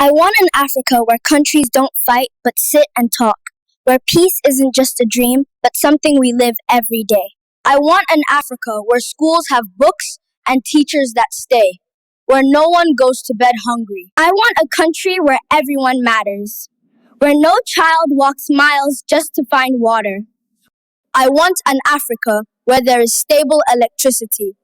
I want an Africa where countries don't fight but sit and talk, where peace isn't just a dream but something we live every day. I want an Africa where schools have books and teachers that stay, where no one goes to bed hungry. I want a country where everyone matters, where no child walks miles just to find water. I want an Africa where there is stable electricity,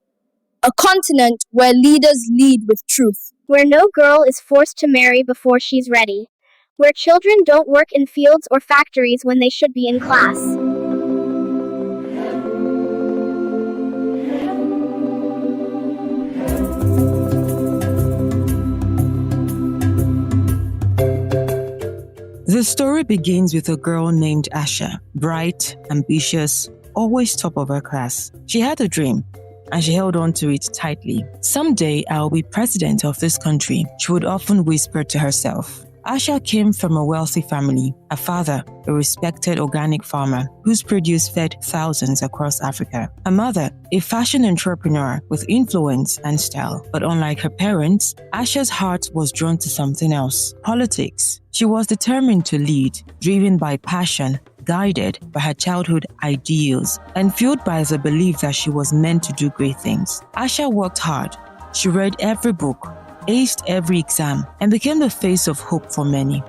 a continent where leaders lead with truth, where no girl is forced to marry before she's ready, where children don't work in fields or factories when they should be in class. The story begins with a girl named Asha, bright, ambitious, always top of her class. She had a dream, and she held on to it tightly. "Someday I'll be president of this country," she would often whisper to herself. Asha came from a wealthy family. Her father, a respected organic farmer whose produce fed thousands across Africa. Her mother, a fashion entrepreneur with influence and style. But unlike her parents, Asha's heart was drawn to something else: politics. She was determined to lead, driven by passion, guided by her childhood ideals, and fueled by the belief that she was meant to do great things. Asha worked hard. She read every book, aced every exam, and became the face of hope for many.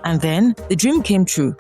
And then the dream came true.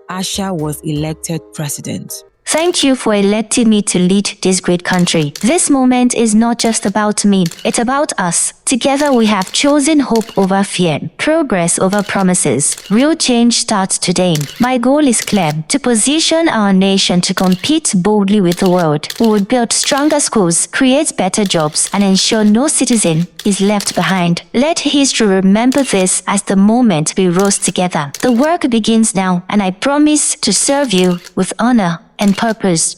Asha was elected president. Thank you for electing me to lead this great country. This moment is not just about me, it's about us. Together we have chosen hope over fear, progress over promises. Real change starts today. My goal is clear: to position our nation to compete boldly with the world. We will build stronger schools, create better jobs, and ensure no citizen is left behind. Let history remember this as the moment we rose together. The work begins now, and I promise to serve you with honor and purpose.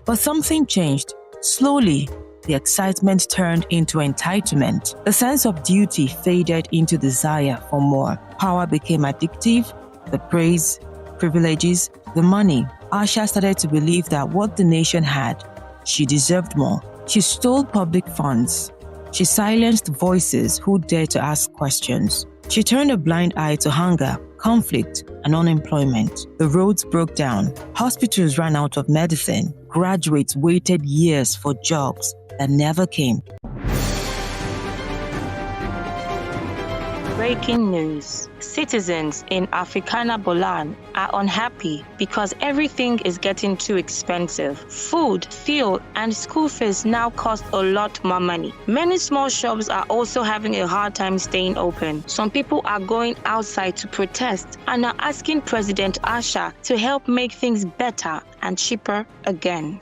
But something changed. Slowly, the excitement turned into entitlement. The sense of duty faded into desire for more. Power became addictive. The praise, privileges, the money. Asha started to believe that what the nation had, she deserved more. She stole public funds. She silenced voices who dared to ask questions. She turned a blind eye to hunger, conflict, and unemployment. The roads broke down. Hospitals ran out of medicine. Graduates waited years for jobs that never came. Breaking news. Citizens in Africana Bolan are unhappy because everything is getting too expensive. Food, fuel, and school fees now cost a lot more money. Many small shops are also having a hard time staying open. Some people are going outside to protest and are asking President Asha to help make things better and cheaper again.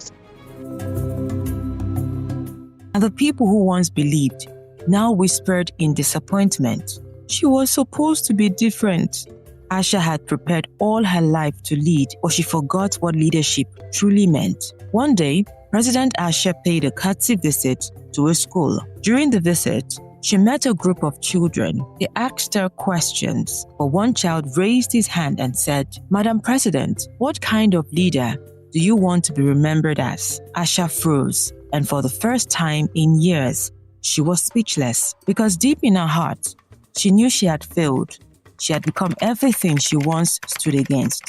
And the people who once believed now whispered in disappointment. She was supposed to be different. Asha had prepared all her life to lead, but she forgot what leadership truly meant. One day, President Asha paid a courtesy visit to a school. During the visit, she met a group of children. They asked her questions, but one child raised his hand and said, "Madam President, what kind of leader do you want to be remembered as?" Asha froze, and for the first time in years, she was speechless, because deep in her heart, she knew she had failed. She had become everything she once stood against.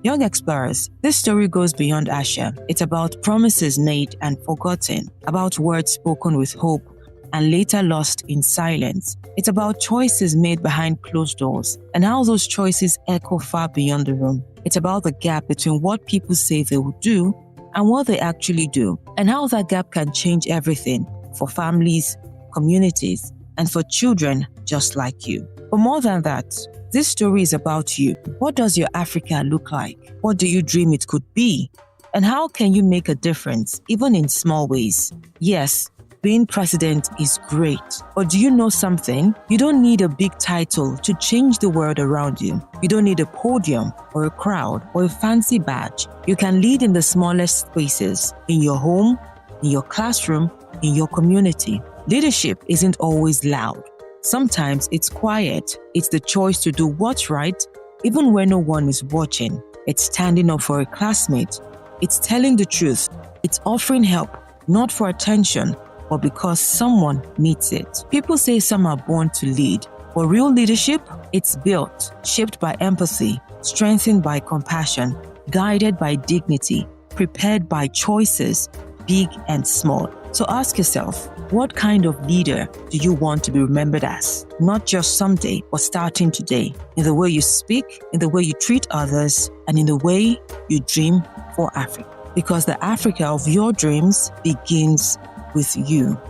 Young explorers, this story goes beyond Asha. It's about promises made and forgotten, about words spoken with hope and later lost in silence. It's about choices made behind closed doors and how those choices echo far beyond the room. It's about the gap between what people say they will do and what they actually do, and how that gap can change everything for families, communities, and for children just like you. But more than that, this story is about you. What does your Africa look like? What do you dream it could be? And how can you make a difference, even in small ways? Yes, being president is great, but do you know something? You don't need a big title to change the world around you. You don't need a podium or a crowd or a fancy badge. You can lead in the smallest spaces, in your home, in your classroom, in your community. Leadership isn't always loud. Sometimes it's quiet. It's the choice to do what's right, even when no one is watching. It's standing up for a classmate. It's telling the truth. It's offering help, not for attention, but because someone needs it. People say some are born to lead, but real leadership, it's built, shaped by empathy, strengthened by compassion, guided by dignity, prepared by choices, big and small. So ask yourself, what kind of leader do you want to be remembered as? Not just someday, but starting today. In the way you speak, in the way you treat others, and in the way you dream for Africa. Because the Africa of your dreams begins with you.